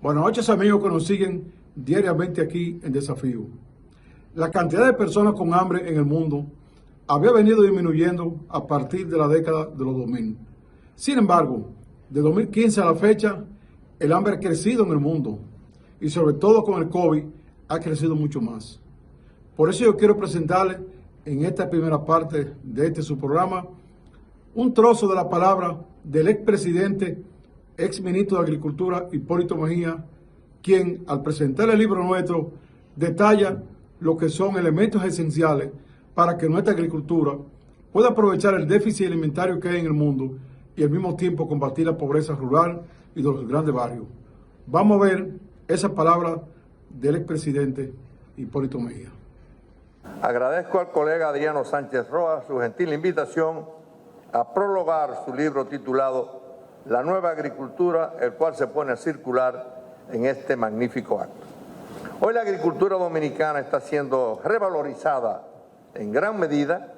Buenas noches, amigos que nos siguen diariamente aquí en Desafío. La cantidad de personas con hambre en el mundo había venido disminuyendo a partir de la década de los 2000. Sin embargo, de 2015 a la fecha, el hambre ha crecido en el mundo y sobre todo con el COVID ha crecido mucho más. Por eso yo quiero presentarles en esta primera parte de su programa un trozo de la palabra del expresidente, exministro de Agricultura, Hipólito Mejía, quien al presentar el libro nuestro detalla lo que son elementos esenciales para que nuestra agricultura pueda aprovechar el déficit alimentario que hay en el mundo y al mismo tiempo combatir la pobreza rural y de los grandes barrios. Vamos a ver esa palabra del expresidente Hipólito Mejía. Agradezco al colega Adriano Sánchez Rojas su gentil invitación a prologar su libro titulado La nueva agricultura, el cual se pone a circular en este magnífico acto. Hoy la agricultura dominicana está siendo revalorizada en gran medida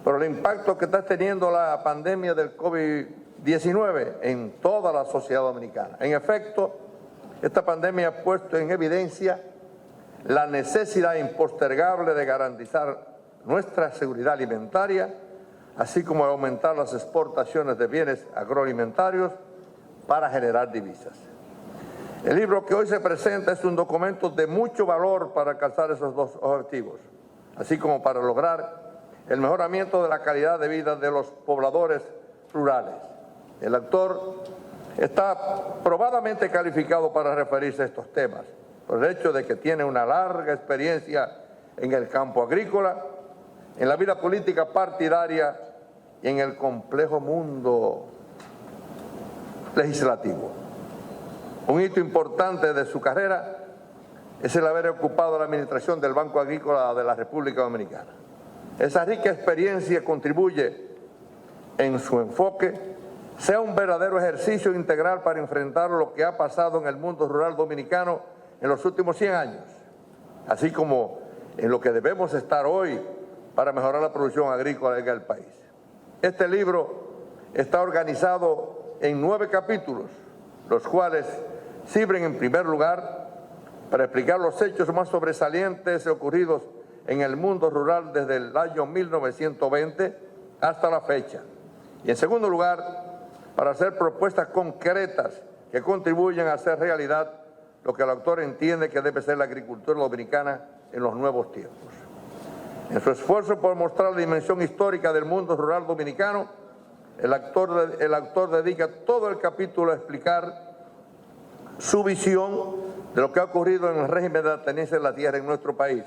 por el impacto que está teniendo la pandemia del COVID-19 en toda la sociedad dominicana. En efecto, esta pandemia ha puesto en evidencia la necesidad impostergable de garantizar nuestra seguridad alimentaria, así como de aumentar las exportaciones de bienes agroalimentarios para generar divisas. El libro que hoy se presenta es un documento de mucho valor para alcanzar esos dos objetivos, así como para lograr el mejoramiento de la calidad de vida de los pobladores rurales. El autor está probadamente calificado para referirse a estos temas, por el hecho de que tiene una larga experiencia en el campo agrícola, en la vida política partidaria y en el complejo mundo legislativo. Un hito importante de su carrera es el haber ocupado la administración del Banco Agrícola de la República Dominicana. Esa rica experiencia contribuye en su enfoque sea un verdadero ejercicio integral para enfrentar lo que ha pasado en el mundo rural dominicano en los últimos 100 años, así como en lo que debemos estar hoy para mejorar la producción agrícola en el país. Este libro está organizado en 9 capítulos, los cuales sirven en primer lugar para explicar los hechos más sobresalientes ocurridos en el mundo rural desde el año 1920 hasta la fecha. Y en segundo lugar, para hacer propuestas concretas que contribuyan a hacer realidad lo que el autor entiende que debe ser la agricultura dominicana en los nuevos tiempos. En su esfuerzo por mostrar la dimensión histórica del mundo rural dominicano, el autor dedica todo el capítulo a explicar su visión de lo que ha ocurrido en el régimen de la tenencia de la tierra en nuestro país.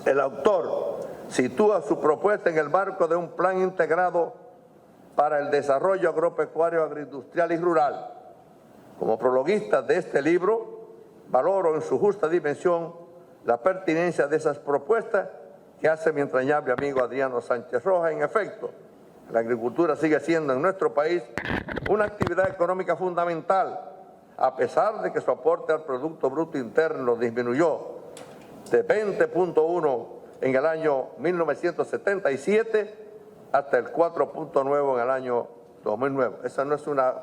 El autor sitúa su propuesta en el marco de un plan integrado para el desarrollo agropecuario, agroindustrial y rural. Como prologuista de este libro, valoro en su justa dimensión la pertinencia de esas propuestas que hace mi entrañable amigo Adriano Sánchez Rojas. En efecto, la agricultura sigue siendo en nuestro país una actividad económica fundamental, a pesar de que su aporte al Producto Bruto Interno disminuyó de 20.1 en el año 1977 hasta el 4.9 en el año 2009. Esa no es una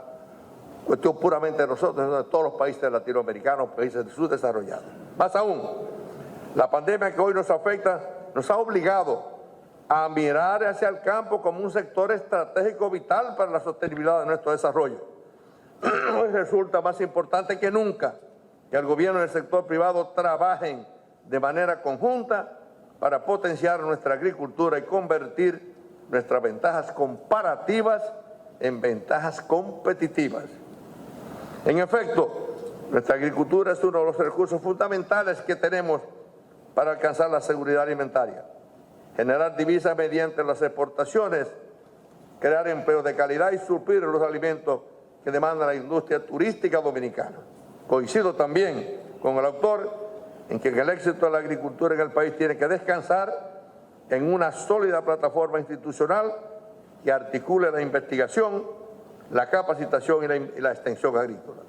cuestión puramente de nosotros, es de todos los países latinoamericanos, países subdesarrollados. Más aún, la pandemia que hoy nos afecta nos ha obligado a mirar hacia el campo como un sector estratégico vital para la sostenibilidad de nuestro desarrollo. Hoy resulta más importante que nunca que el gobierno y el sector privado trabajen de manera conjunta para potenciar nuestra agricultura y convertir nuestras ventajas comparativas en ventajas competitivas. En efecto, nuestra agricultura es uno de los recursos fundamentales que tenemos para alcanzar la seguridad alimentaria, generar divisas mediante las exportaciones, crear empleos de calidad y suplir los alimentos que demanda la industria turística dominicana. Coincido también con el autor en que el éxito de la agricultura en el país tiene que descansar en una sólida plataforma institucional que articule la investigación, la capacitación y la extensión agrícola.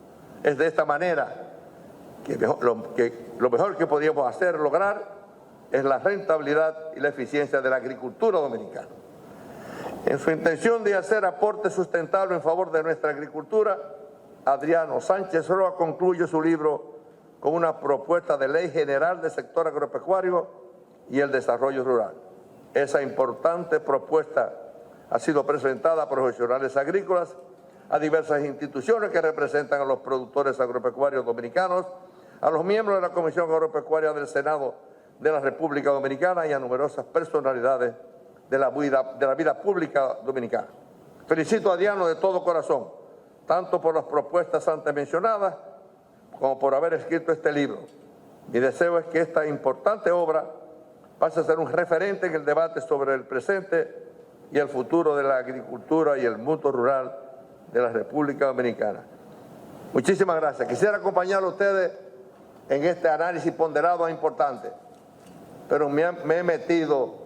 Es de esta manera que lo mejor que podríamos hacer, lograr, es la rentabilidad y la eficiencia de la agricultura dominicana. En su intención de hacer aporte sustentable en favor de nuestra agricultura, Adriano Sánchez Roa concluye su libro con una propuesta de ley general del sector agropecuario y el desarrollo rural. Esa importante propuesta ha sido presentada a profesionales agrícolas, a diversas instituciones que representan a los productores agropecuarios dominicanos, a los miembros de la Comisión Agropecuaria del Senado de la República Dominicana y a numerosas personalidades de la vida pública dominicana. Felicito a Adriano de todo corazón, tanto por las propuestas antes mencionadas como por haber escrito este libro. Mi deseo es que esta importante obra pase a ser un referente en el debate sobre el presente y el futuro de la agricultura y el mundo rural de la República Dominicana. Muchísimas gracias. Quisiera acompañar a ustedes en este análisis ponderado e importante, pero me he metido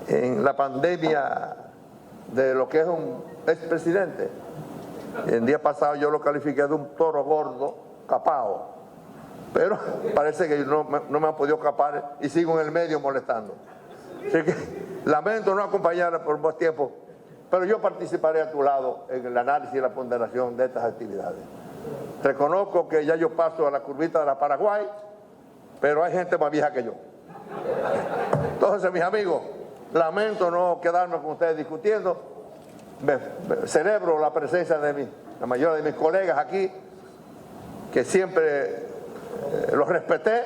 en la pandemia de lo que es un expresidente. El día pasado yo lo califiqué de un toro gordo, capao, pero parece que no me han podido capar y sigo en el medio molestando. Así que lamento no acompañarle por más tiempo, pero yo participaré a tu lado en el análisis y la ponderación de estas actividades. Reconozco que ya yo paso a la curvita de la Paraguay, pero hay gente más vieja que yo. Entonces, mis amigos, lamento no quedarme con ustedes discutiendo. Celebro la presencia de la mayoría de mis colegas aquí, que siempre los respeté,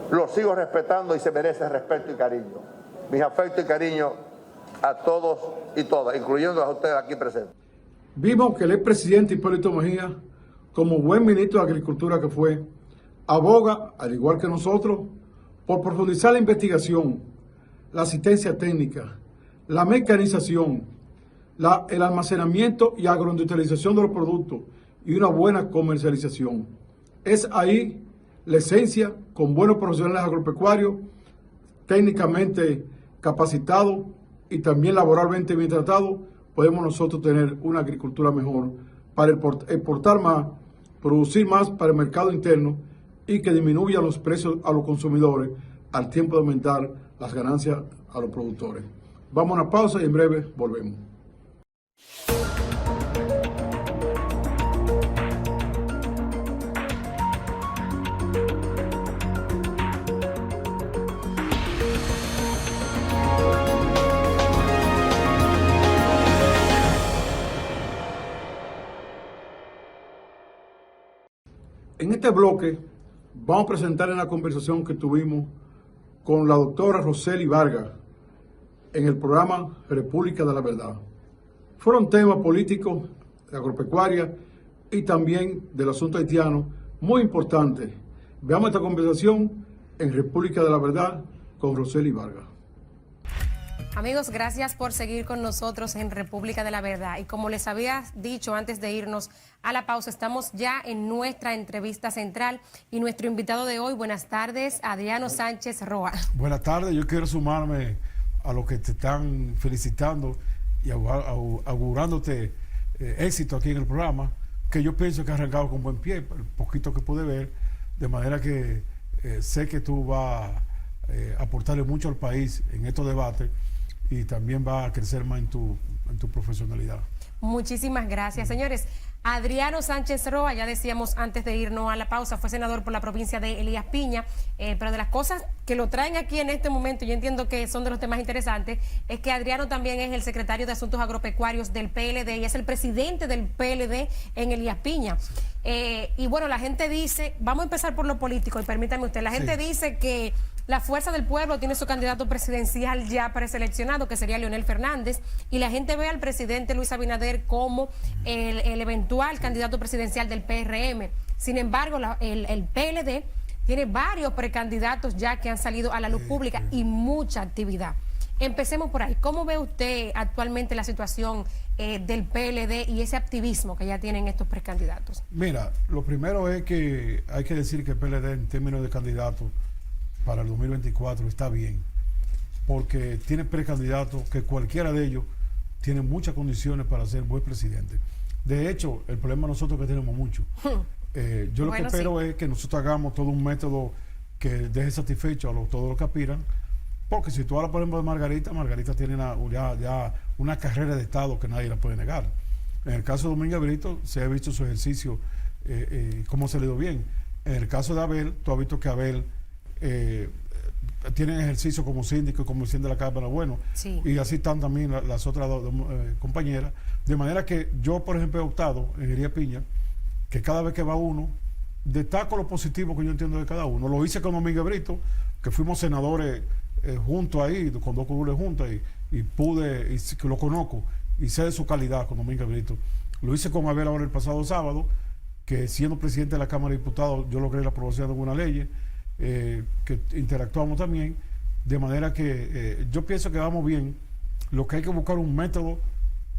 los sigo respetando y se merece respeto y cariño. Mis afectos y cariño a todos y todas, incluyendo a ustedes aquí presentes. Vimos que el expresidente Hipólito Mejía, como buen ministro de Agricultura que fue, aboga, al igual que nosotros, por profundizar la investigación, la asistencia técnica, la mecanización, el almacenamiento y agroindustrialización de los productos y una buena comercialización. Es ahí la esencia, con buenos profesionales agropecuarios, técnicamente capacitados y también laboralmente bien tratados, podemos nosotros tener una agricultura mejor para exportar más, producir más para el mercado interno y que disminuya los precios a los consumidores al tiempo de aumentar las ganancias a los productores. Vamos a una pausa y en breve volvemos. En este bloque vamos a presentar en la conversación que tuvimos con la doctora Rosely Vargas en el programa República de la Verdad. Fueron temas políticos, de agropecuaria y también del asunto haitiano muy importantes. Veamos esta conversación en República de la Verdad con Rosely Vargas. Amigos, gracias por seguir con nosotros en República de la Verdad. Y como les había dicho antes de irnos a la pausa, estamos ya en nuestra entrevista central y nuestro invitado de hoy, buenas tardes, Adriano Sánchez Roa. Buenas tardes, yo quiero sumarme a los que te están felicitando y augurándote éxito aquí en el programa, que yo pienso que ha arrancado con buen pie, el poquito que pude ver, de manera que sé que tú vas a aportarle mucho al país en estos debates y también va a crecer más en tu profesionalidad. Muchísimas gracias, señores. Adriano Sánchez Roa, ya decíamos antes de irnos a la pausa, fue senador por la provincia de Elías Piña, pero de las cosas que lo traen aquí en este momento, yo entiendo que son de los temas interesantes, es que Adriano también es el secretario de Asuntos Agropecuarios del PLD y es el presidente del PLD en Elías Piña. Y bueno, la gente dice, vamos a empezar por lo político, y permítame usted, la gente dice que la Fuerza del Pueblo tiene su candidato presidencial ya preseleccionado, que sería Leonel Fernández, y la gente ve al presidente Luis Abinader como el eventual candidato presidencial del PRM. Sin embargo, el PLD tiene varios precandidatos ya que han salido a la luz pública y mucha actividad. Empecemos por ahí. ¿Cómo ve usted actualmente la situación del PLD y ese activismo que ya tienen estos precandidatos? Mira, lo primero es que hay que decir que el PLD en términos de candidatos para el 2024 está bien, porque tiene precandidatos que cualquiera de ellos tiene muchas condiciones para ser buen presidente. De hecho, el problema nosotros que tenemos mucho. Yo lo que espero es que nosotros hagamos todo un método que deje satisfecho a todos los que aspiran, porque si tú hablas, por ejemplo, de Margarita tiene ya una carrera de Estado que nadie la puede negar. En el caso de Domínguez Brito, se ha visto su ejercicio, cómo se le dio bien. En el caso de Abel, tú has visto que Abel tiene ejercicio como síndico y como presidente de la Cámara, bueno, Sí. y así están también las otras dos compañeras. De manera que yo, por ejemplo, he optado en Elías Piña, que cada vez que va uno, destaco lo positivo que yo entiendo de cada uno. Lo hice con Domínguez Brito, que fuimos senadores juntos ahí, con 2 curules juntas, y pude, y que lo conozco, y sé de su calidad con Domínguez Brito. Lo hice con Abel ahora el pasado sábado, que siendo presidente de la Cámara de Diputados, yo logré la aprobación de algunas leyes, que interactuamos también, de manera que yo pienso que vamos bien. Lo que hay que buscar un método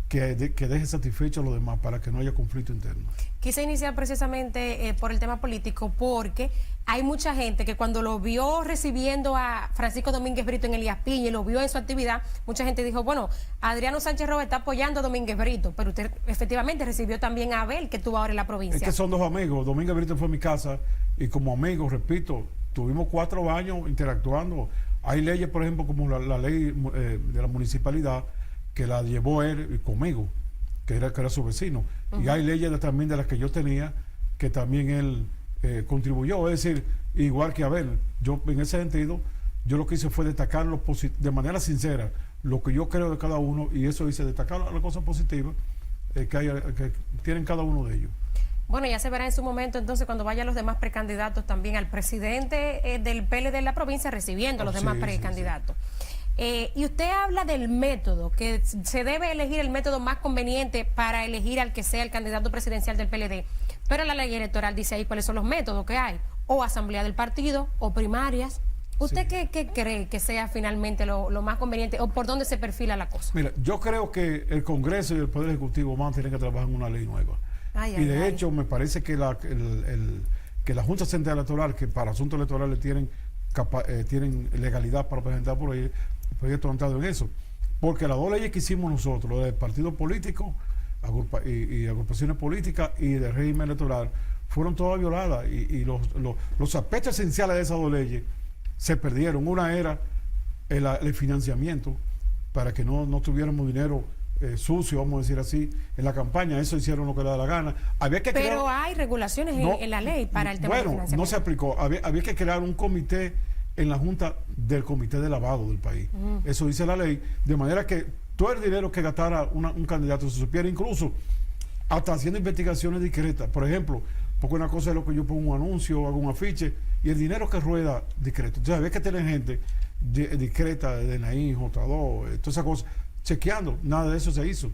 que deje satisfecho a los demás para que no haya conflicto interno. Quise iniciar precisamente por el tema político porque hay mucha gente que cuando lo vio recibiendo a Francisco Domínguez Brito en Elías Piña y lo vio en su actividad, mucha gente dijo, bueno, Adriano Sánchez Roa está apoyando a Domínguez Brito, pero usted efectivamente recibió también a Abel, que estuvo ahora en la provincia. Es que son dos amigos. Domínguez Brito fue a mi casa y como amigos, repito, tuvimos 4 años interactuando. Hay leyes, por ejemplo, como la ley de la municipalidad, que la llevó él conmigo, que era su vecino. Y hay leyes también de las que yo tenía, que también él contribuyó. Es decir, igual que Abel, yo en ese sentido, yo lo que hice fue destacar de manera sincera lo que yo creo de cada uno, y eso hice, destacar las cosas positivas que tienen cada uno de ellos. Bueno, ya se verá en su momento entonces cuando vayan los demás precandidatos también al presidente del PLD de la provincia recibiendo a los demás precandidatos. Y usted habla del método, que se debe elegir el método más conveniente para elegir al que sea el candidato presidencial del PLD. Pero la ley electoral dice ahí cuáles son los métodos que hay, o asamblea del partido, o primarias. ¿Usted qué cree que sea finalmente lo más conveniente, o por dónde se perfila la cosa? Mira, yo creo que el Congreso y el Poder Ejecutivo van a tener que trabajar en una ley nueva. Y de hecho, me parece que la Junta Central Electoral, que para asuntos electorales tienen legalidad para presentar por ahí, el proyecto entrado en eso. Porque las 2 leyes que hicimos nosotros, lo del partido político y agrupaciones políticas y del régimen electoral, fueron todas violadas. Y los aspectos esenciales de esas 2 leyes se perdieron. Una era el financiamiento, para que no tuviéramos dinero sucio, vamos a decir así, en la campaña. Eso hicieron lo que le da la gana. Pero hay regulaciones en la ley para el tema del financiamiento. No se aplicó. Había que crear un comité en la Junta del Comité de Lavado del país. Eso dice la ley, de manera que todo el dinero que gastara un candidato se supiera, incluso hasta haciendo investigaciones discretas. Por ejemplo, porque una cosa es lo que yo pongo un anuncio, hago un afiche, y el dinero que rueda discreto. Entonces había que tener gente discreta, de DNI, J2, todas esas cosas, chequeando. Nada de eso se hizo.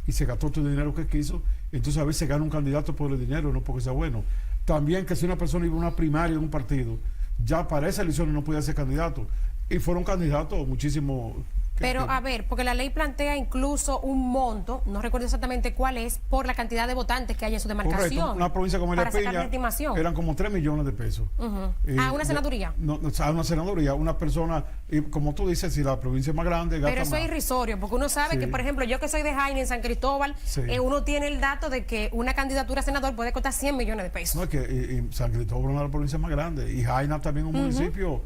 Y se gastó todo el dinero que quiso. Entonces a veces gana un candidato por el dinero, no porque sea bueno. También que si una persona iba a una primaria en un partido, ya para esa elección no podía ser candidato. Y fueron candidatos muchísimos. Pero a ver, porque la ley plantea incluso un monto, no recuerdo exactamente cuál es, por la cantidad de votantes que hay en su demarcación. Correcto. Una provincia como Elías Piña eran como 3 millones de pesos. ¿Una senaduría? A una senaduría, una persona, y como tú dices, si la provincia es más grande, gasta. Pero eso más. Es irrisorio, porque uno sabe que, por ejemplo, yo que soy de Jaina, en San Cristóbal, uno tiene el dato de que una candidatura a senador puede costar 100 millones de pesos. No, es que San Cristóbal es una de las provincias más grandes, y Jaina también es un municipio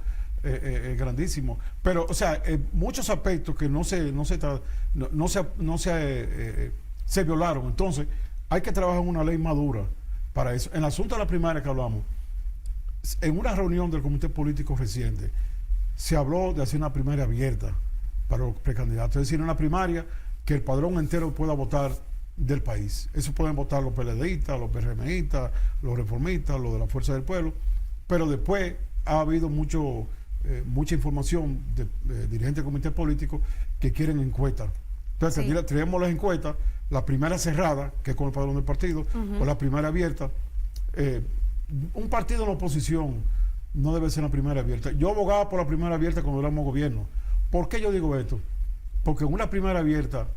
grandísimo. Pero, o sea, muchos aspectos que se violaron. Entonces, hay que trabajar en una ley madura para eso. En el asunto de la primaria que hablamos, en una reunión del comité político reciente, se habló de hacer una primaria abierta para los precandidatos. Es decir, una primaria que el padrón entero pueda votar del país. Eso pueden votar los PLDistas, los PRMistas, los reformistas, los de la Fuerza del Pueblo. Pero después ha habido mucha información de dirigentes del comité político que quieren encuestas. Entonces, tenemos las encuestas, la primera cerrada, que es con el padrón del partido, o la primera abierta. Un partido en la oposición no debe ser la primera abierta. Yo abogaba por la primera abierta cuando éramos gobierno. ¿Por qué yo digo esto? Porque en una primera abierta,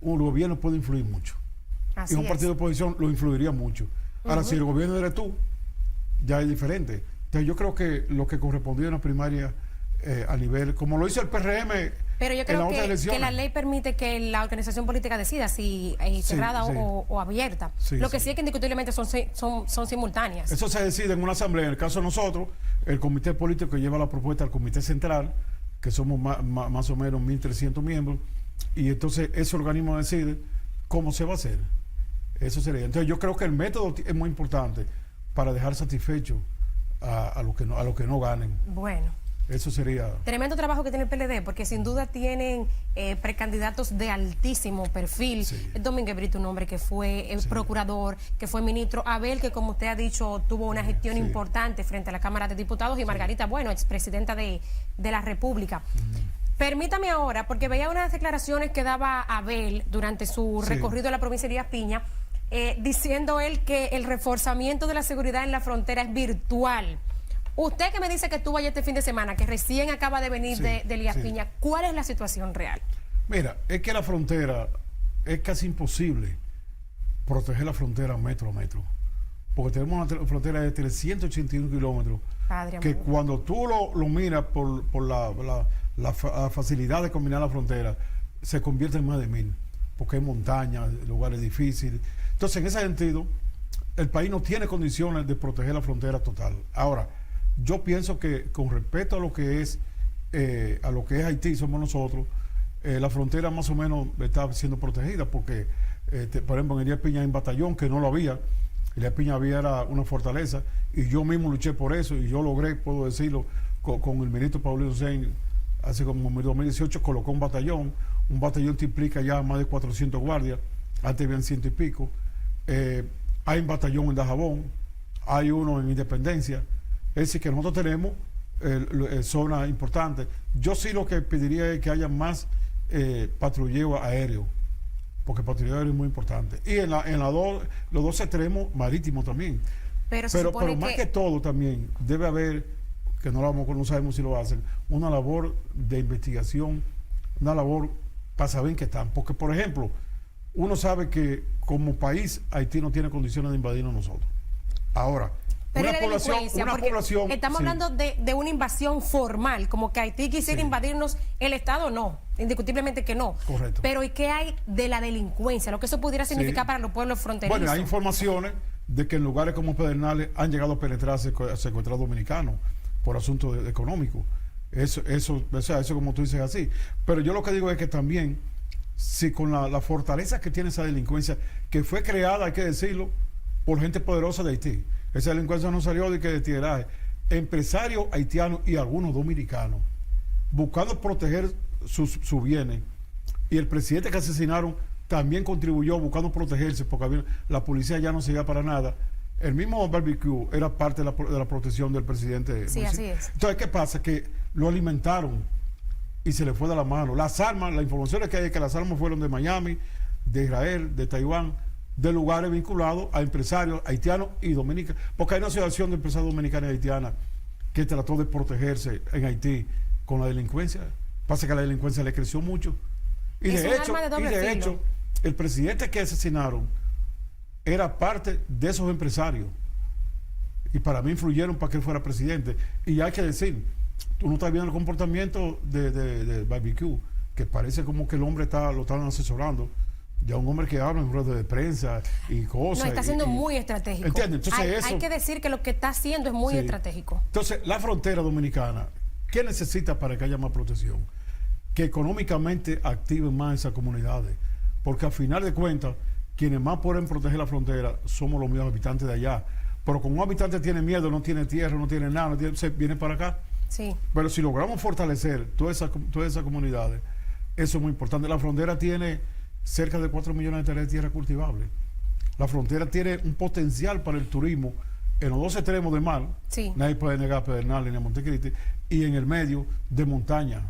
un gobierno puede influir mucho. Y un partido de oposición lo influiría mucho. Ahora, si el gobierno eres tú, ya es diferente. Entonces yo creo que lo que correspondía en la primaria a nivel, como lo hizo el PRM. Pero yo creo que la ley permite que la organización política decida si cerrada o abierta. Lo que sí es que indiscutiblemente son simultáneas. Eso se decide en una asamblea. En el caso de nosotros, el comité político que lleva la propuesta al comité central, que somos más o menos 1.300 miembros, y entonces ese organismo decide cómo se va a hacer. Eso sería. Entonces yo creo que el método es muy importante para dejar satisfecho a los que no ganen. Bueno. Eso sería. Tremendo trabajo que tiene el PLD, porque sin duda tienen precandidatos de altísimo perfil. Sí. Domínguez Brito, un hombre que fue procurador, que fue ministro. Abel, que como usted ha dicho, tuvo una gestión importante frente a la Cámara de Diputados. Y Margarita, bueno, expresidenta de la República. Permítame ahora, porque veía unas declaraciones que daba Abel durante su recorrido a la provincia de Elías Piña, diciendo él que el reforzamiento de la seguridad en la frontera es virtual. Usted que me dice que estuvo allá este fin de semana, que recién acaba de venir de Elías Piña, ¿cuál es la situación real? Mira, es que la frontera, es casi imposible proteger la frontera metro a metro. Porque tenemos una frontera de 381 kilómetros. Que cuando tú lo miras por la facilidad de combinar la frontera, se convierte en más de 1000. Porque hay montañas, lugares difíciles. Entonces, en ese sentido, el país no tiene condiciones de proteger la frontera total. Ahora, yo pienso que con respecto a lo que es Haití, somos nosotros, la frontera más o menos está siendo protegida porque, por ejemplo, en Elías Piña hay un batallón que no lo había. Elías Piña era una fortaleza y yo mismo luché por eso y yo logré, puedo decirlo, con el ministro Paulino Sen, hace como en 2018 colocó un batallón te implica ya más de 400 guardias, antes habían 100 y pico. Hay un batallón en Dajabón, hay uno en Independencia. Es decir, que nosotros tenemos zonas importantes. Yo sí lo que pediría es que haya más patrulleo aéreo, porque el patrulleo aéreo es muy importante. Y en los dos extremos marítimos también. Pero más que todo también debe haber, que no sabemos si lo hacen, una labor de investigación, una labor para saber en qué están. Porque, por ejemplo, uno sabe que como país Haití no tiene condiciones de invadirnos nosotros. Ahora, pero estamos hablando de una invasión formal, como que Haití quisiera invadirnos, el Estado no, indiscutiblemente que no. Correcto. Pero ¿y qué hay de la delincuencia? Lo que eso pudiera significar para los pueblos fronterizos. Bueno, hay informaciones de que en lugares como Pedernales han llegado a penetrar secuestrados dominicanos por asuntos económicos. Eso como tú dices así. Pero yo lo que digo es que también, si con la fortaleza que tiene esa delincuencia, que fue creada, hay que decirlo, por gente poderosa de Haití. Esa delincuencia no salió de tiraje. Empresarios haitianos y algunos dominicanos buscando proteger sus bienes. Y el presidente que asesinaron también contribuyó buscando protegerse, porque la policía ya no seguía para nada. El mismo barbecue era parte de la protección del presidente. Sí, así es. Entonces, ¿qué pasa? Que lo alimentaron y se le fue de la mano. Las armas, la información es que hay que las armas fueron de Miami, de Israel, de Taiwán, de lugares vinculados a empresarios haitianos y dominicanos, porque hay una asociación de empresarios dominicanos y haitianas que trató de protegerse en Haití con la delincuencia. Pasa que la delincuencia le creció mucho. Y de hecho, el presidente que asesinaron era parte de esos empresarios. Y para mí influyeron para que él fuera presidente. Y hay que decir, tú no estás viendo el comportamiento de Barbecue, que parece como que el hombre lo están asesorando. Ya un hombre que habla en ruedas de prensa y cosas. No, está siendo muy estratégico. ¿Entiendes? Entonces hay que decir que lo que está haciendo es muy estratégico. Entonces, la frontera dominicana, ¿qué necesita para que haya más protección? Que económicamente activen más esas comunidades. Porque al final de cuentas, quienes más pueden proteger la frontera somos los mismos habitantes de allá. Pero como un habitante tiene miedo, no tiene tierra, no tiene nada, se viene para acá. Sí. Pero si logramos fortalecer todas esas comunidades, eso es muy importante. La frontera tiene cerca de 4 millones de hectáreas de tierra cultivable. La frontera tiene un potencial para el turismo en los dos extremos de mar. Sí. Nadie puede negar Pedernales ni a Montecristi, y en el medio de montaña.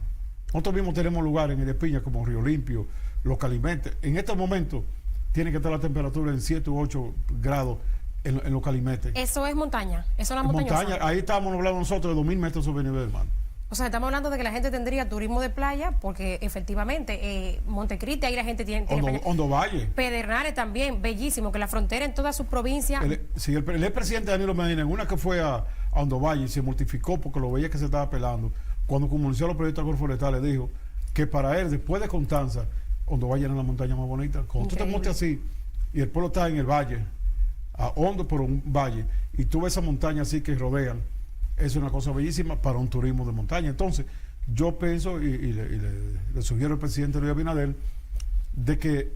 Nosotros mismos tenemos lugares en Elías Piña como Río Limpio, Los Calimetes. En estos momentos tiene que estar la temperatura en 7 u 8 grados en Los Calimetes. Eso es montaña, eso es la montaña. Ahí estábamos hablando nosotros de 2000 metros sobre el nivel del mar. O sea, estamos hablando de que la gente tendría turismo de playa, porque efectivamente Montecristi, ahí la gente tiene Hondo Valle. Pedernales también, bellísimo, que la frontera en todas sus provincias. El expresidente Danilo Medina, en una que fue a Hondo Valle, se mortificó porque lo veía que se estaba pelando. Cuando comunicó los proyectos agroforestales, dijo que para él, después de Constanza, Hondo Valle era la montaña más bonita. Cuando tú te montas así y el pueblo está en el valle, a hondo por un valle, y tú ves esa montaña así que rodean, es una cosa bellísima para un turismo de montaña. Entonces, yo pienso y le sugiero al presidente Luis Abinader de que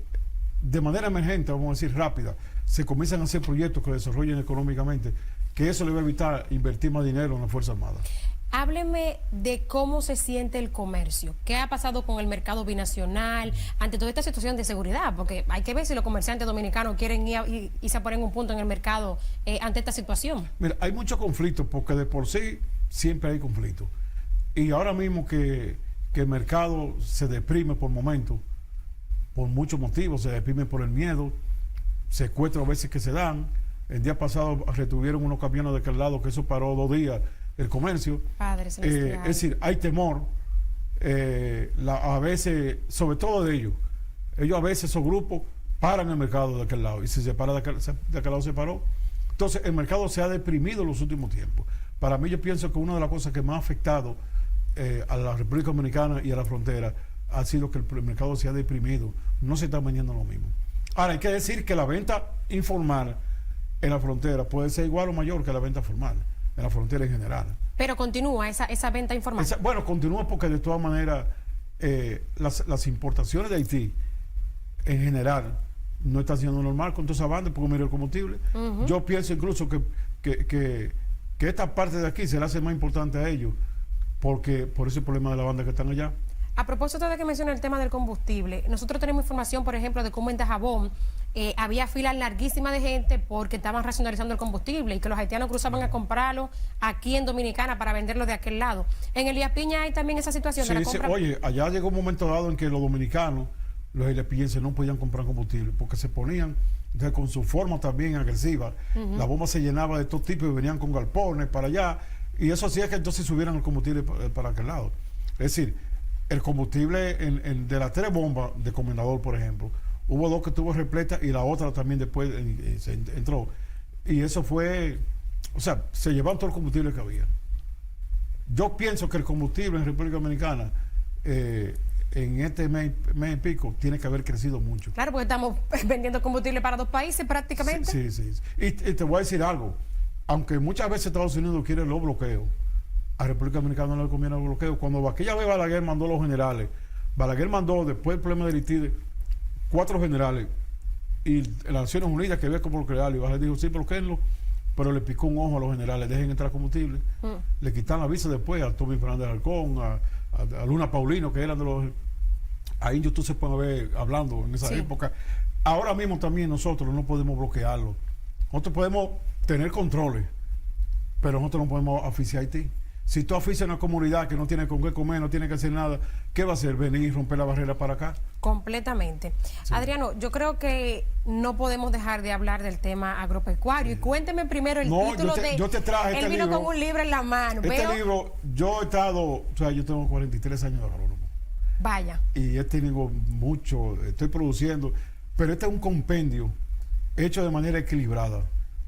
de manera emergente, vamos a decir rápida, se comienzan a hacer proyectos que desarrollen económicamente, que eso le va a evitar invertir más dinero en la Fuerza Armada. Hábleme de cómo se siente el comercio. ¿Qué ha pasado con el mercado binacional ante toda esta situación de seguridad? Porque hay que ver si los comerciantes dominicanos quieren ir y se ponen un punto en el mercado ante esta situación. Mira, hay mucho conflicto porque de por sí siempre hay conflicto. Y ahora mismo que el mercado se deprime por momentos, por muchos motivos, se deprime por el miedo, secuestros a veces que se dan. El día pasado retuvieron unos camiones de aquel lado, que eso paró 2 días el comercio. Padre celestial. Es decir, hay temor, a veces, sobre todo de ellos a veces, esos grupos paran el mercado de aquel lado y si se para de aquel lado se paró. Entonces el mercado se ha deprimido en los últimos tiempos. Para mí, yo pienso que una de las cosas que más ha afectado a la República Dominicana y a la frontera ha sido que el mercado se ha deprimido, no se está vendiendo lo mismo. Ahora hay que decir que la venta informal en la frontera puede ser igual o mayor que la venta formal en la frontera en general. Pero continúa esa venta informal. Bueno, continúa porque de todas maneras las importaciones de Haití en general no están siendo normal con toda esa banda, porque mira el combustible. Yo pienso incluso que esta parte de aquí se le hace más importante a ellos porque por ese problema de la banda que están allá. A propósito de que menciona el tema del combustible, nosotros tenemos información, por ejemplo, de cómo en Dajabón había filas larguísimas de gente porque estaban racionalizando el combustible y que los haitianos cruzaban a comprarlo aquí en Dominicana para venderlo de aquel lado. En Elías Piña hay también esa situación de la compra. Oye, allá llegó un momento dado en que los dominicanos, los eliapienses, no podían comprar combustible porque se ponían, entonces, con su forma también agresiva, la bomba se llenaba de estos tipos y venían con galpones para allá y eso hacía que entonces subieran el combustible para aquel lado. Es decir, el combustible de las 3 bombas de Comendador, por ejemplo, hubo 2 que estuvo repleta y la otra también después se entró. Y eso fue, o sea, se llevaron todo el combustible que había. Yo pienso que el combustible en República Dominicana, en este mes y pico, tiene que haber crecido mucho. Claro, porque estamos vendiendo combustible para 2 países prácticamente. Sí. Y te voy a decir algo. Aunque muchas veces Estados Unidos quiere los bloqueos, a República Dominicana no le conviene el bloqueo. Cuando aquella vez Balaguer mandó los generales, Balaguer mandó, después del problema de Aristide, 4 generales, y las Naciones Unidas, que ve como bloquearlo, y Balaguer dijo, sí, bloqueenlo, pero le picó un ojo a los generales, dejen entrar combustible. Le quitan la visa después a Tommy Fernández Halcón, a Luna Paulino, que eran de los... Ahí en YouTube se pueden ver hablando en esa época. Ahora mismo también nosotros no podemos bloquearlo. Nosotros podemos tener controles, pero nosotros no podemos oficiar a Haití. Si tú oficias una comunidad que no tiene con qué comer, no tiene que hacer nada, ¿qué va a hacer? ¿Venir y romper la barrera para acá? Completamente. Sí. Adriano, yo creo que no podemos dejar de hablar del tema agropecuario. Y cuénteme primero el título yo te traje él vino con un libro en la mano. Este libro, yo he estado, o sea, yo tengo 43 años de agrónomo. Vaya. Y he tenido mucho, estoy produciendo, pero este es un compendio hecho de manera equilibrada.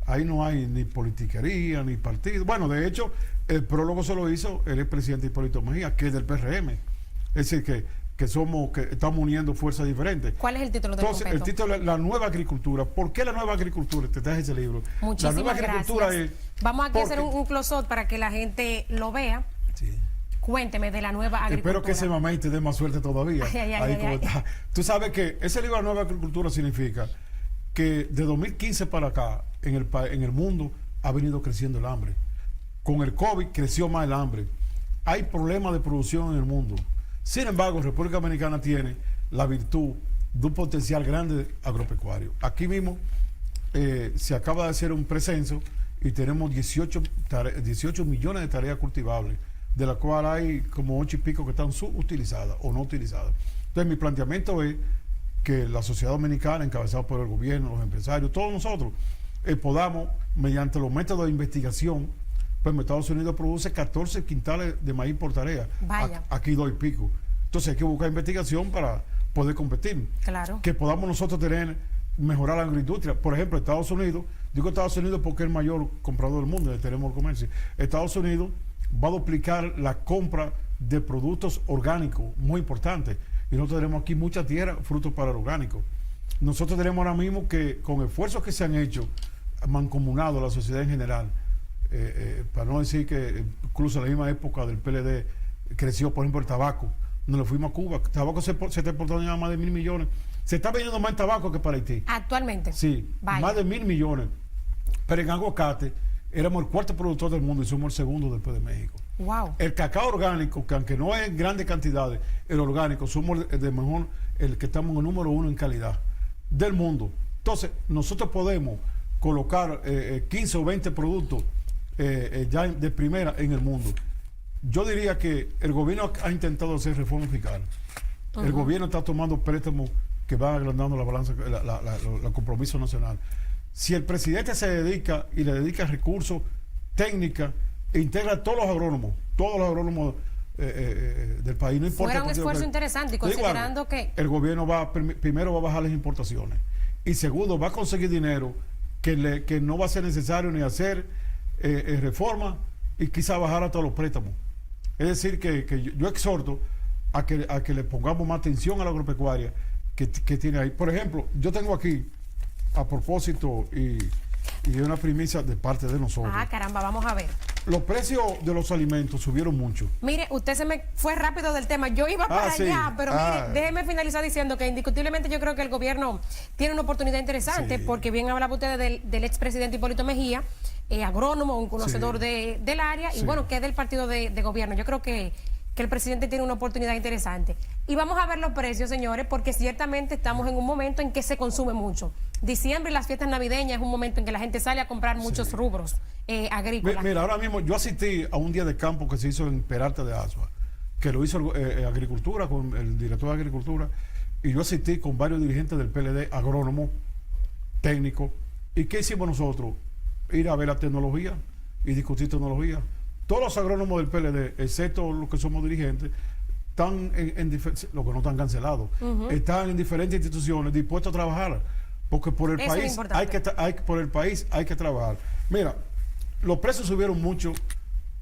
Ahí no hay ni politiquería, ni partido. Bueno, de hecho, el prólogo se lo hizo el expresidente Hipólito Mejía, que es del PRM. Es decir, que estamos uniendo fuerzas diferentes. ¿Cuál es el título del Entonces, el título es La Nueva Agricultura. ¿Por qué la nueva agricultura? Te traje ese libro. Muchísimas la nueva agricultura gracias. Vamos aquí a hacer un close-up para que la gente lo vea. Sí. Cuénteme de la nueva agricultura. Espero que ese mamey te dé más suerte todavía. Está. Tú sabes que ese libro de La Nueva Agricultura significa que de 2015 para acá, en el mundo ha venido creciendo el hambre. Con el COVID creció más el hambre. Hay problemas de producción en el mundo. Sin embargo, República Dominicana tiene la virtud de un potencial grande agropecuario. Aquí mismo se acaba de hacer un precenso y tenemos 18 millones de tareas cultivables, de las cuales hay como 8 y pico que están subutilizadas o no utilizadas. Entonces, mi planteamiento es que la sociedad dominicana, encabezada por el gobierno, los empresarios, todos nosotros, podamos, mediante los métodos de investigación, pues Estados Unidos produce 14 quintales de maíz por tarea. Vaya. Aquí 2 y pico. Entonces hay que buscar investigación para poder competir. Claro. Que podamos nosotros mejorar la agroindustria. Por ejemplo, Estados Unidos, digo Estados Unidos porque es el mayor comprador del mundo, tenemos el comercio. Estados Unidos va a duplicar la compra de productos orgánicos, muy importante. Y nosotros tenemos aquí mucha tierra, frutos para el orgánico. Nosotros tenemos ahora mismo que, con esfuerzos que se han hecho, mancomunados, la sociedad en general, para no decir que incluso en la misma época del PLD creció, por ejemplo, el tabaco. nos lo fuimos a Cuba. Tabaco se está exportando ya más de 1.000 millones. Se está vendiendo más en tabaco que para Haití. Actualmente. Sí, Vaya. más de 1.000 millones. Pero en aguacate éramos el cuarto productor del mundo y somos el segundo después de México. Wow. El cacao orgánico, que aunque no es en grandes cantidades, el orgánico, somos el de mejor, el que estamos en el número 1 en calidad del mundo. Entonces, nosotros podemos colocar 15 o 20 productos ya de primera en el mundo. Yo diría que el gobierno ha intentado hacer reforma fiscal. El gobierno está tomando préstamos que van agrandando la balanza, el compromiso nacional. Si el presidente se dedica y le dedica recursos, técnicas, e integra a todos los agrónomos del país, no importa. Fuera un esfuerzo interesante y considerando que el gobierno primero va a bajar las importaciones y segundo va a conseguir dinero que no va a ser necesario ni hacer reforma y quizá bajar a todos los préstamos. Es decir, que yo exhorto a que le pongamos más atención a la agropecuaria que tiene ahí. Por ejemplo, yo tengo aquí, a propósito, y una primicia de parte de nosotros. Ah, caramba, vamos a ver. Los precios de los alimentos subieron mucho. Mire, usted se me fue rápido del tema. Yo iba para allá, pero mire, déjeme finalizar diciendo que indiscutiblemente yo creo que el gobierno tiene una oportunidad interesante, porque bien hablaba usted del expresidente Hipólito Mejía, agrónomo, un conocedor del área, y bueno, que es del partido de gobierno. Yo creo que el presidente tiene una oportunidad interesante. Y vamos a ver los precios, señores, porque ciertamente estamos en un momento en que se consume mucho. Diciembre y las fiestas navideñas es un momento en que la gente sale a comprar muchos rubros agrícolas. Mira, ahora mismo yo asistí a un día de campo que se hizo en Peralta de Azua, que lo hizo Agricultura, con el director de Agricultura, y yo asistí con varios dirigentes del PLD, agrónomos, técnicos. ¿Y qué hicimos nosotros? Ir a ver la tecnología y discutir tecnología. Todos los agrónomos del PLD, excepto los que somos dirigentes, están los que no están cancelados, están en diferentes instituciones dispuestos a trabajar, porque por el país hay que trabajar. Mira, los precios subieron mucho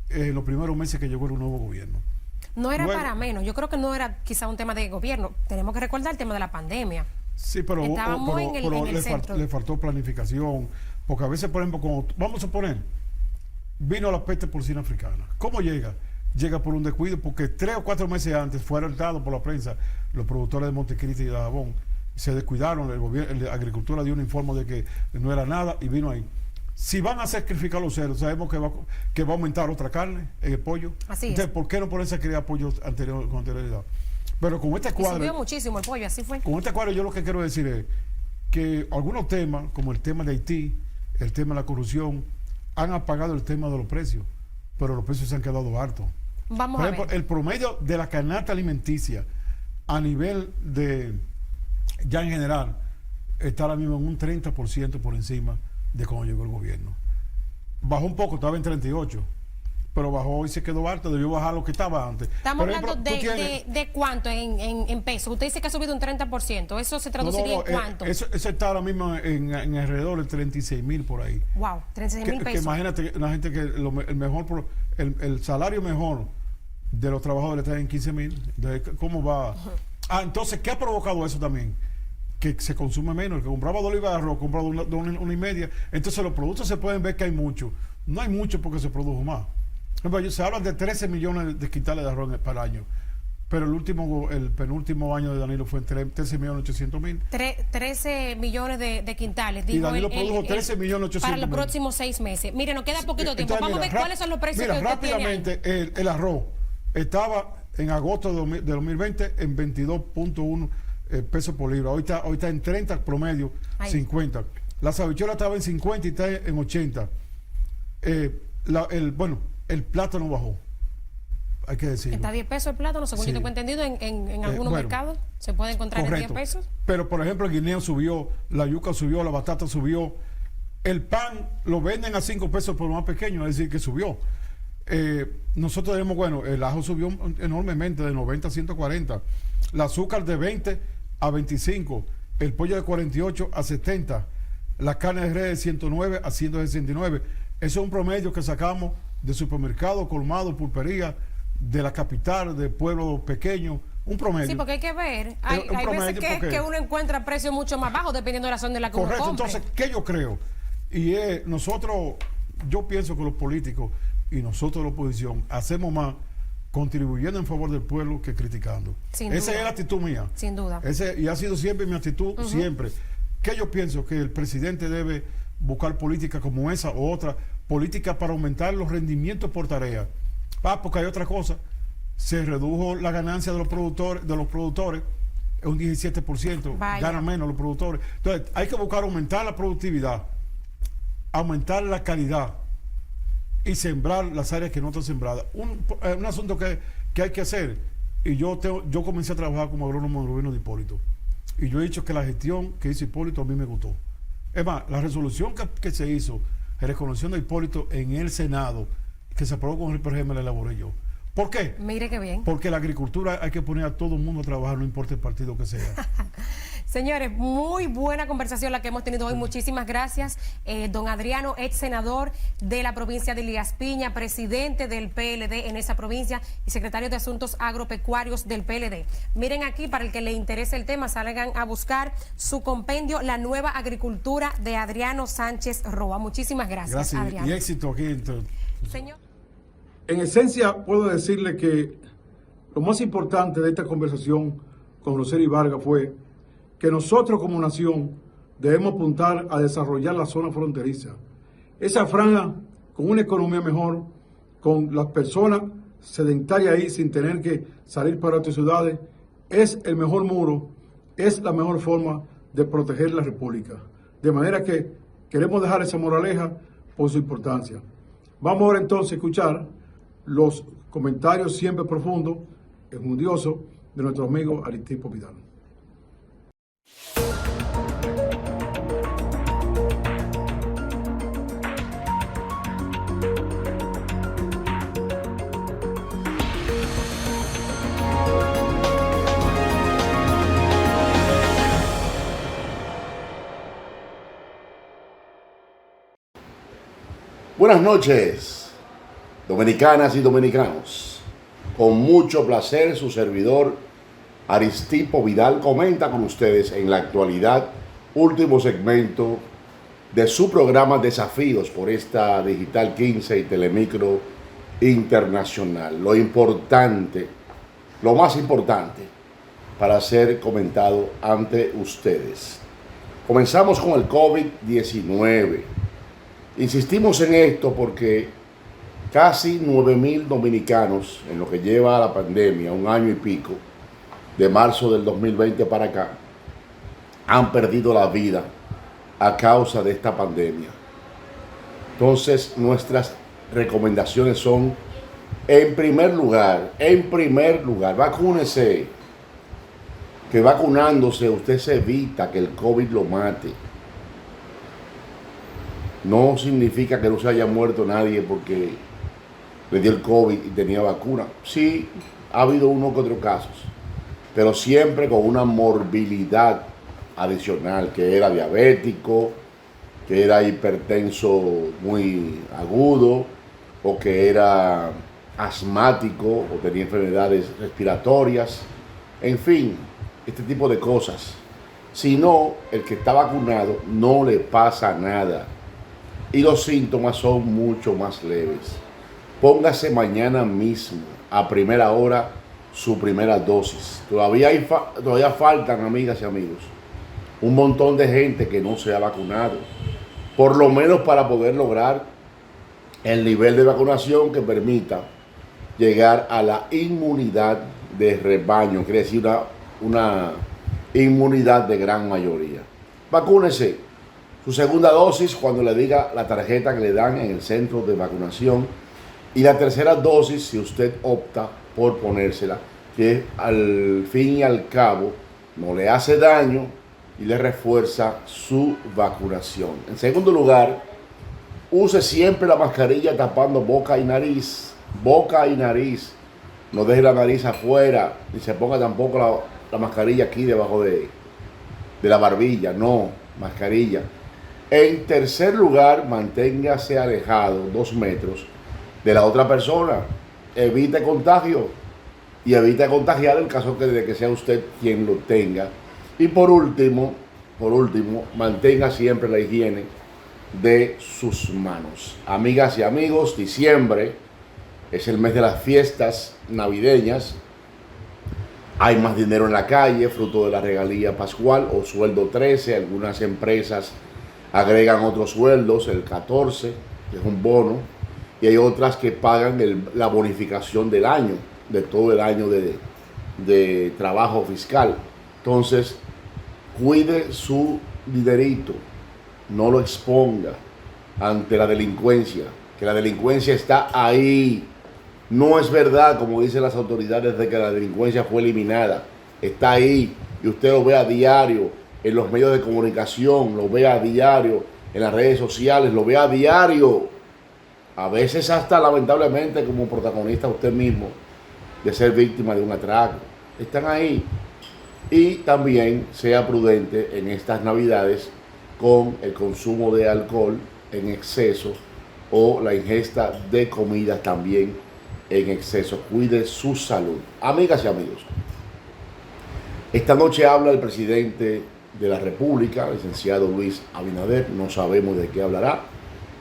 en los primeros meses que llegó el nuevo gobierno. No era para menos, yo creo que no era quizá un tema de gobierno. Tenemos que recordar el tema de la pandemia. Sí, pero le faltó planificación, porque a veces, por ejemplo, vamos a poner, vino la peste porcina africana. ¿Cómo llega? Llega por un descuido, porque 3 o 4 meses antes fue alertado por la prensa, los productores de Montecristi y de Dajabón se descuidaron, la agricultura dio un informe de que no era nada y vino ahí. Si van a sacrificar los cerdos, sabemos que va a aumentar otra carne, el pollo. Así Entonces, es. ¿por qué no ponerse a criar pollos con anterioridad? Pero con este cuadro... Subió muchísimo el pollo, así fue. Con este cuadro yo lo que quiero decir es que algunos temas, como el tema de Haití, el tema de la corrupción, han apagado el tema de los precios, pero los precios se han quedado hartos. Vamos Por a ejemplo, ver. el promedio de la canasta alimenticia a nivel de, ya en general, está ahora mismo en un 30% por encima de cuando llegó el gobierno. Bajó un poco, estaba en 38%, pero bajó y se quedó alto, debió bajar lo que estaba antes. Estamos Por ejemplo, hablando de cuánto en pesos. Usted dice que ha subido un 30%. ¿Eso se traduciría en cuánto? Eso está ahora mismo en alrededor de 36,000 por ahí. Wow, 36,000 Que pesos. imagínate una gente que el salario mejor de los trabajadores está en 15,000. ¿Cómo va? Entonces, ¿qué ha provocado eso también? Que se consume menos. El que compraba 2 libras de arroz, compra una y media. Entonces, los productos se pueden ver que hay mucho. No hay mucho porque se produjo más. Se habla de 13 millones de quintales de arroz para el año. Pero el penúltimo año de Danilo fue en 13,800,000. 13 millones de quintales. Y Danilo produjo 13,800,000. Para los próximos 6 meses. Mire, nos queda poquito tiempo. Entonces, Vamos a ver cuáles son los precios que usted rápidamente, tiene ahí. el arroz estaba en agosto de 2020 en 22.1 pesos por libra. Hoy está en 30 promedio, Ahí. 50. La habichuela estaba en 50 y está en 80. El plátano bajó. Hay que decirlo. Está a 10 pesos el plátano, según yo tengo entendido, en algunos mercados se puede encontrar en 10 pesos. Pero, por ejemplo, el guineo subió, la yuca subió, la batata subió. El pan lo venden a 5 pesos por lo más pequeño, es decir, que subió. Nosotros tenemos, el ajo subió enormemente, de 90 a 140. El azúcar de 20 a 25. El pollo de 48 a 70. La carne de res de 109 a 169. Eso es un promedio que sacamos de supermercado, colmado, pulpería, de la capital, de pueblos pequeños, un promedio. Sí, porque hay que ver, hay veces que uno encuentra precios mucho más bajos dependiendo de la zona de la que uno compre. Entonces, ¿qué yo creo? Y yo pienso que los políticos y nosotros la oposición hacemos más contribuyendo en favor del pueblo que criticando. Esa es la actitud mía. Sin duda. Y ha sido siempre mi actitud, siempre. Que yo pienso que el presidente debe buscar política como esa o otra, política para aumentar los rendimientos por tarea. Porque hay otra cosa, se redujo la ganancia de los productores un 17%, ganan menos los productores. Entonces, hay que buscar aumentar la productividad, aumentar la calidad y sembrar las áreas que no están sembradas. Un asunto que hay que hacer, y yo comencé a trabajar como agrónomo del gobierno de Hipólito, y yo he dicho que la gestión que hizo Hipólito a mí me gustó. Es más, la resolución que se hizo, reconociendo a Hipólito en el Senado, que se aprobó con el PRM, la elaboré yo. ¿Por qué? Mire qué bien. Porque la agricultura hay que poner a todo el mundo a trabajar, no importa el partido que sea. Señores, muy buena conversación la que hemos tenido hoy. Muchísimas gracias. Don Adriano, ex senador de la provincia de Elías Piña, presidente del PLD en esa provincia y secretario de Asuntos Agropecuarios del PLD. Miren aquí, para el que le interese el tema, salgan a buscar su compendio, La Nueva Agricultura de Adriano Sánchez Roa. Muchísimas gracias, Adriano. Y éxito aquí. Señor. En esencia, puedo decirle que lo más importante de esta conversación con Roseli Vargas fue que nosotros como nación debemos apuntar a desarrollar la zona fronteriza. Esa franja con una economía mejor, con las personas sedentarias ahí sin tener que salir para otras ciudades, es el mejor muro, es la mejor forma de proteger la República. De manera que queremos dejar esa moraleja por su importancia. Vamos ahora entonces a escuchar los comentarios siempre profundos, enjundiosos, de nuestro amigo Aristipo Vidal. Buenas noches, dominicanas y dominicanos. Con mucho placer, su servidor Aristipo Vidal comenta con ustedes en la actualidad, último segmento de su programa Desafíos por esta Digital 15 y Telemicro Internacional. Lo importante, lo más importante para ser comentado ante ustedes. Comenzamos con el COVID-19. Insistimos en esto porque casi 9.000 dominicanos, en lo que lleva la pandemia, un año y pico, de marzo del 2020 para acá, han perdido la vida a causa de esta pandemia. Entonces, nuestras recomendaciones son, en primer lugar, vacúnese, que vacunándose usted se evita que el COVID lo mate. No significa que no se haya muerto nadie porque le dio el COVID y tenía vacuna. Sí, ha habido uno que otro casos, pero siempre con una morbilidad adicional, que era diabético, que era hipertenso muy agudo, o que era asmático, o tenía enfermedades respiratorias, en fin, este tipo de cosas. Si no, el que está vacunado no le pasa nada. Y los síntomas son mucho más leves. Póngase mañana mismo, a primera hora, su primera dosis. Todavía faltan, amigas y amigos, un montón de gente que no se ha vacunado. Por lo menos para poder lograr el nivel de vacunación que permita llegar a la inmunidad de rebaño, quiere decir una inmunidad de gran mayoría. Vacúnese. Su segunda dosis cuando le diga la tarjeta que le dan en el centro de vacunación. Y la tercera dosis si usted opta por ponérsela, que al fin y al cabo no le hace daño y le refuerza su vacunación. En segundo lugar, use siempre la mascarilla tapando boca y nariz. Boca y nariz. No deje la nariz afuera, ni se ponga tampoco la mascarilla aquí debajo de la barbilla. No, mascarilla. En tercer lugar, manténgase alejado 2 metros de la otra persona. Evite contagio y evite contagiar en caso de que sea usted quien lo tenga. Y por último, mantenga siempre la higiene de sus manos. Amigas y amigos, diciembre es el mes de las fiestas, navideñas. Hay más dinero en la calle, fruto de la regalía pascual o sueldo 13. Algunas empresas agregan otros sueldos, el 14, que es un bono. Y hay otras que pagan la bonificación del año, de todo el año de trabajo fiscal. Entonces, cuide su dinerito, no lo exponga ante la delincuencia, que la delincuencia está ahí. No es verdad, como dicen las autoridades, de que la delincuencia fue eliminada. Está ahí y usted lo ve a diario en los medios de comunicación, lo ve a diario en las redes sociales, lo ve a diario. A veces hasta lamentablemente como protagonista usted mismo de ser víctima de un atraco. Están ahí. Y también sea prudente en estas navidades con el consumo de alcohol en exceso o la ingesta de comida también en exceso. Cuide su salud. Amigas y amigos, esta noche habla el presidente de la República, el licenciado Luis Abinader. No sabemos de qué hablará,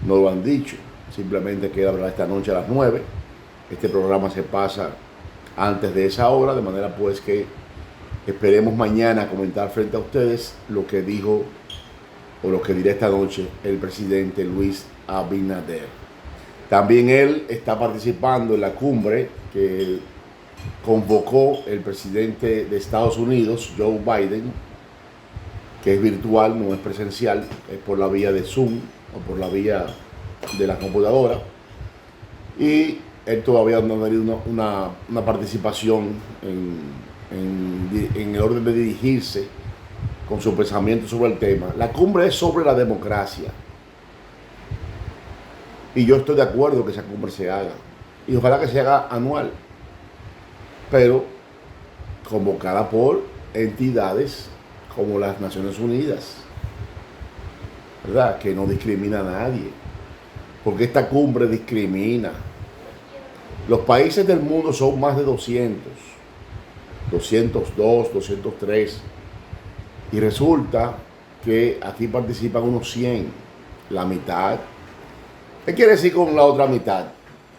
no lo han dicho. Simplemente que él hablará esta noche a las 9. Este programa se pasa antes de esa hora, de manera pues que esperemos mañana comentar frente a ustedes lo que dijo o lo que dirá esta noche el presidente Luis Abinader. También él está participando en la cumbre que convocó el presidente de Estados Unidos, Joe Biden, que es virtual, no es presencial, es por la vía de Zoom o por la vía de la computadora, y él todavía no ha tenido una participación en el orden de dirigirse con su pensamiento sobre el tema. La cumbre es sobre la democracia y yo estoy de acuerdo que esa cumbre se haga y ojalá que se haga anual, pero convocada por entidades como las Naciones Unidas, ¿verdad? Que no discrimina a nadie, porque esta cumbre discrimina. Los países del mundo son más de 202, 203, y resulta que aquí participan unos 100, la mitad. ¿Qué quiere decir con la otra mitad?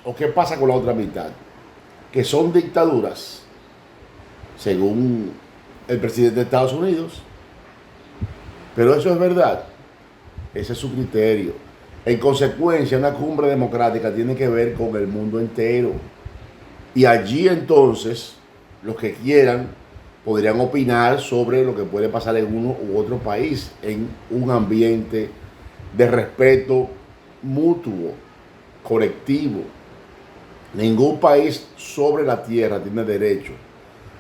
¿O qué pasa con la otra mitad? Que son dictaduras, según el presidente de Estados Unidos. Pero eso es verdad, ese es su criterio. En consecuencia, una cumbre democrática tiene que ver con el mundo entero. Y allí entonces, los que quieran podrían opinar sobre lo que puede pasar en uno u otro país en un ambiente de respeto mutuo, colectivo. Ningún país sobre la tierra tiene derecho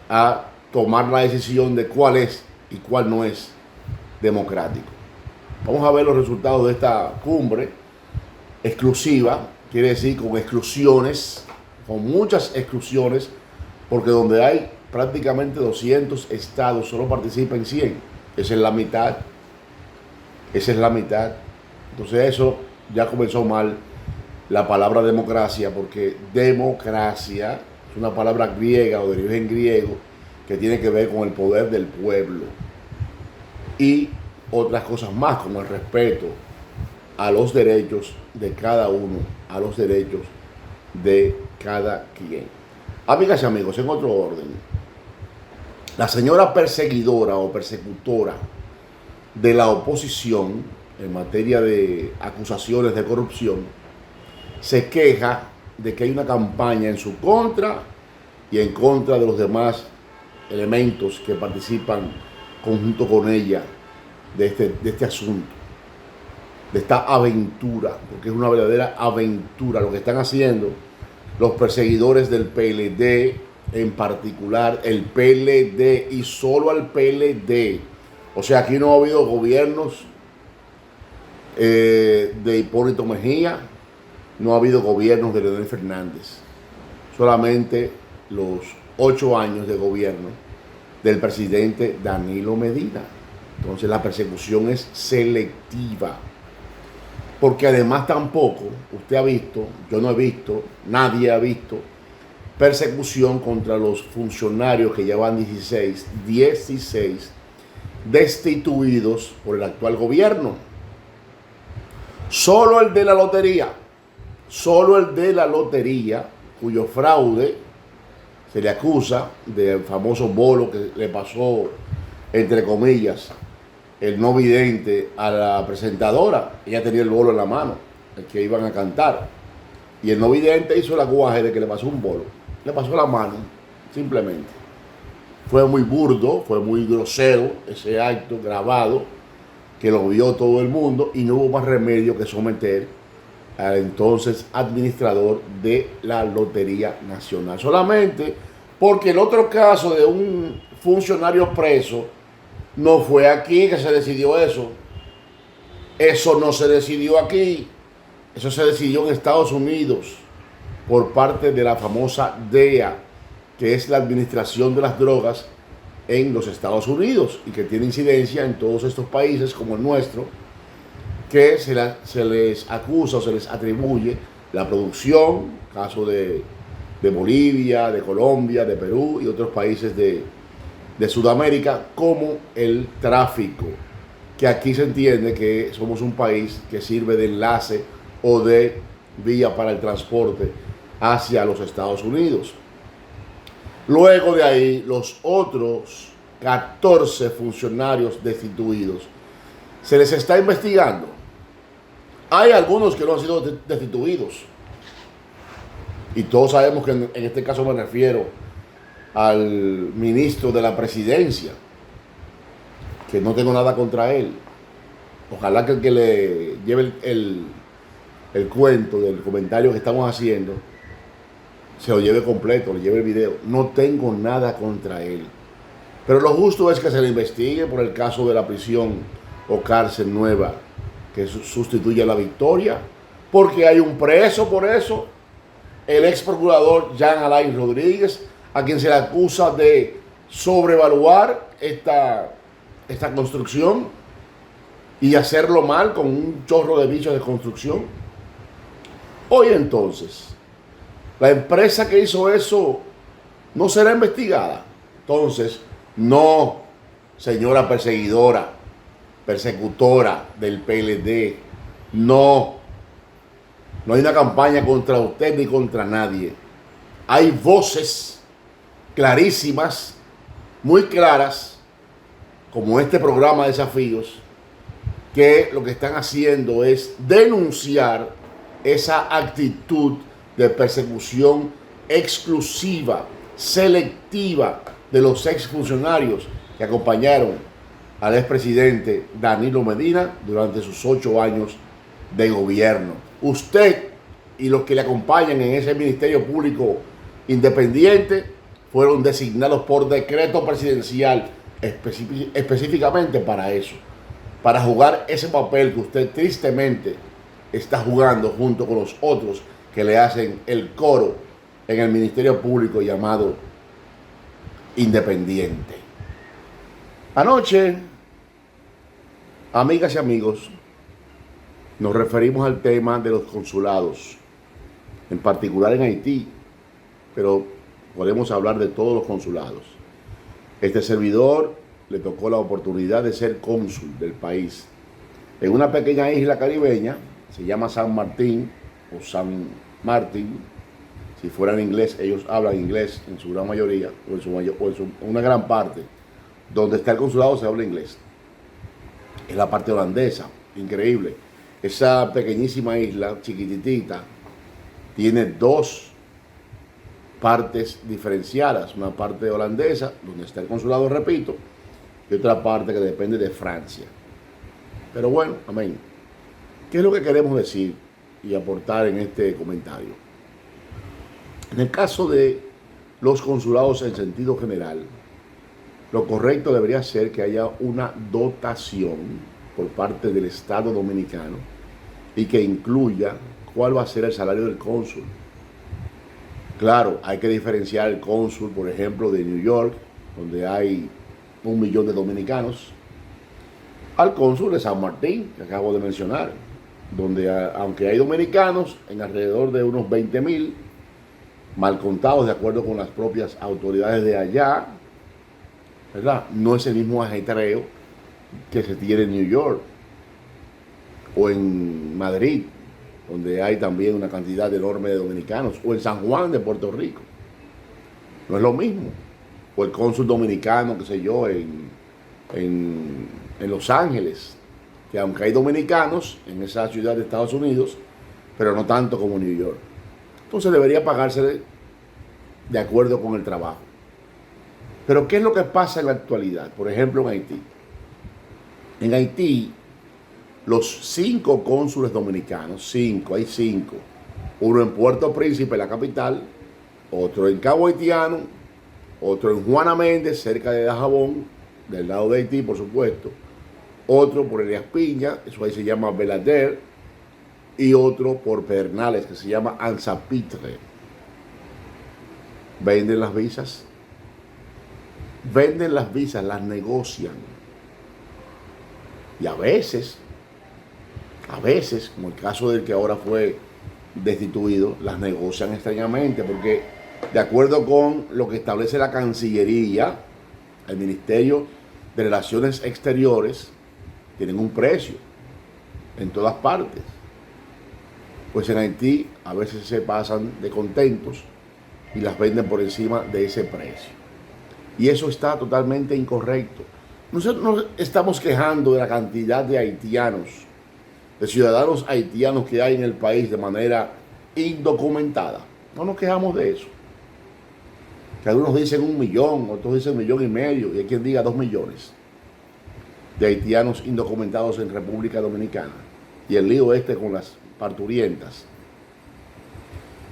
a tomar la decisión de cuál es y cuál no es democrático. Vamos a ver los resultados de esta cumbre exclusiva, quiere decir con exclusiones, con muchas exclusiones, porque donde hay prácticamente 200 estados solo participan 100. Esa es la mitad. Esa es la mitad. Entonces eso ya comenzó mal la palabra democracia, porque democracia es una palabra griega o de origen griego que tiene que ver con el poder del pueblo y otras cosas más, como el respeto a los derechos de cada uno, a los derechos de cada quien. Amigas y amigos, en otro orden, la señora perseguidora o persecutora de la oposición en materia de acusaciones de corrupción se queja de que hay una campaña en su contra y en contra de los demás elementos que participan conjunto con ella de este asunto, de esta aventura, porque es una verdadera aventura lo que están haciendo los perseguidores del PLD, en particular el PLD y solo al PLD. O sea, aquí no ha habido gobiernos de Hipólito Mejía, no ha habido gobiernos de Leonel Fernández, solamente los 8 años de gobierno del presidente Danilo Medina. Entonces la persecución es selectiva, porque además tampoco usted ha visto, yo no he visto, nadie ha visto persecución contra los funcionarios que llevan 16 destituidos por el actual gobierno. Solo el de la lotería, cuyo fraude se le acusa del famoso bolo que le pasó, entre comillas, el no vidente a la presentadora. Ella tenía el bolo en la mano, el que iban a cantar. Y el no vidente hizo el aguaje de que le pasó un bolo. Le pasó la mano, simplemente. Fue muy burdo, fue muy grosero ese acto grabado, que lo vio todo el mundo y no hubo más remedio que someter al entonces administrador de la Lotería Nacional. Solamente porque el otro caso de un funcionario preso, no fue aquí que se decidió eso. Eso no se decidió aquí. Eso se decidió en Estados Unidos por parte de la famosa DEA, que es la Administración de las Drogas en los Estados Unidos y que tiene incidencia en todos estos países como el nuestro, que se les acusa o se les atribuye la producción, caso de Bolivia, de Colombia, de Perú y otros países de Sudamérica, como el tráfico, que aquí se entiende que somos un país que sirve de enlace o de vía para el transporte hacia los Estados Unidos. Luego de ahí, los otros 14 funcionarios destituidos se les está investigando. Hay algunos que no han sido destituidos. Y todos sabemos que en este caso me refiero al ministro de la presidencia, que no tengo nada contra él. Ojalá que el que le lleve el cuento del comentario que estamos haciendo se lo lleve completo, le lleve el video. No tengo nada contra él. Pero lo justo es que se le investigue por el caso de la prisión o cárcel nueva que sustituye a La Victoria, porque hay un preso por eso, el ex procurador Jean Alain Rodríguez, a quien se le acusa de sobrevaluar esta construcción y hacerlo mal con un chorro de bichos de construcción. Hoy entonces, la empresa que hizo eso no será investigada. Entonces, no, señora perseguidora, persecutora del PLD, no hay una campaña contra usted ni contra nadie. Hay voces clarísimas, muy claras, como este programa de Desafíos, que lo que están haciendo es denunciar esa actitud de persecución exclusiva, selectiva de los exfuncionarios que acompañaron al expresidente Danilo Medina durante sus 8 años de gobierno. Usted y los que le acompañan en ese Ministerio Público Independiente fueron designados por decreto presidencial específicamente para eso, para jugar ese papel que usted tristemente está jugando junto con los otros que le hacen el coro en el Ministerio Público llamado Independiente. Anoche, amigas y amigos, nos referimos al tema de los consulados, en particular en Haití, pero podemos hablar de todos los consulados. Este servidor le tocó la oportunidad de ser cónsul del país en una pequeña isla caribeña, se llama San Martín o San Martín. Si fuera en inglés, ellos hablan inglés en su gran mayoría, o en una gran parte. Donde está el consulado se habla inglés. Es la parte holandesa, increíble. Esa pequeñísima isla, chiquititita, tiene 2 partes diferenciadas. Una parte holandesa, donde está el consulado, repito, y otra parte que depende de Francia. Pero bueno, amén. ¿Qué es lo que queremos decir y aportar en este comentario? En el caso de los consulados en sentido general, lo correcto debería ser que haya una dotación por parte del Estado dominicano y que incluya cuál va a ser el salario del cónsul. Claro, hay que diferenciar el cónsul, por ejemplo, de New York, donde hay 1 millón de dominicanos, al cónsul de San Martín, que acabo de mencionar, donde aunque hay dominicanos, en alrededor de unos 20,000, mal contados de acuerdo con las propias autoridades de allá, ¿verdad? No es el mismo ajetreo que se tiene en New York o en Madrid, donde hay también una cantidad enorme de dominicanos, o en San Juan de Puerto Rico. No es lo mismo. O el cónsul dominicano, qué sé yo, en Los Ángeles, que aunque hay dominicanos en esa ciudad de Estados Unidos, pero no tanto como New York. Entonces debería pagarse de acuerdo con el trabajo. Pero ¿qué es lo que pasa en la actualidad? Por ejemplo, en Haití. En Haití, los 5 cónsules dominicanos, hay 5. Uno en Puerto Príncipe, la capital, otro en Cabo Haitiano, otro en Juana Méndez, cerca de Dajabón, del lado de Haití, por supuesto, otro por Elías Piña, eso ahí se llama Belader, y otro por Pedernales, que se llama Anzapitre. Venden las visas, las negocian. Y a veces, como el caso del que ahora fue destituido, las negocian extrañamente, porque de acuerdo con lo que establece la Cancillería, el Ministerio de Relaciones Exteriores, tienen un precio en todas partes. Pues en Haití a veces se pasan de contentos y las venden por encima de ese precio. Y eso está totalmente incorrecto. Nosotros nos estamos quejando de la cantidad de haitianos, de ciudadanos haitianos que hay en el país de manera indocumentada. No nos quejamos de eso. Que algunos dicen 1 millón, otros dicen 1,5 millones, y hay quien diga 2 millones de haitianos indocumentados en República Dominicana. Y el lío con las parturientas.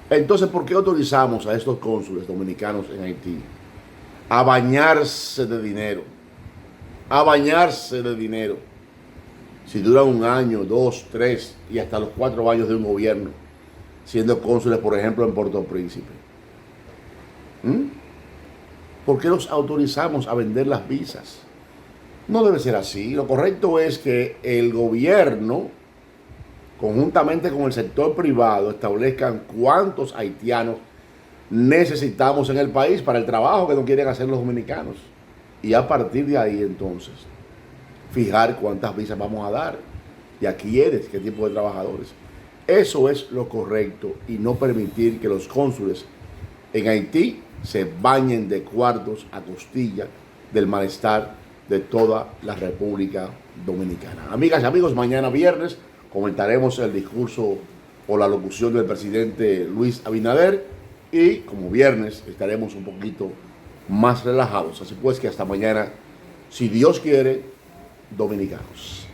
Entonces, ¿por qué autorizamos a estos cónsules dominicanos en Haití a bañarse de dinero? A bañarse de dinero. Si duran 1 año, 2, 3 y hasta los 4 años de un gobierno, siendo cónsules, por ejemplo, en Puerto Príncipe. ¿Por qué los autorizamos a vender las visas? No debe ser así. Lo correcto es que el gobierno, conjuntamente con el sector privado, establezcan cuántos haitianos necesitamos en el país para el trabajo que no quieren hacer los dominicanos. Y a partir de ahí, entonces, fijar cuántas visas vamos a dar y a quiénes, qué tipo de trabajadores. Eso es lo correcto, y no permitir que los cónsules en Haití se bañen de cuartos a costilla del malestar de toda la República Dominicana. Amigas y amigos, mañana viernes comentaremos el discurso o la locución del presidente Luis Abinader, y como viernes estaremos un poquito más relajados. Así pues que hasta mañana, si Dios quiere, dominicanos.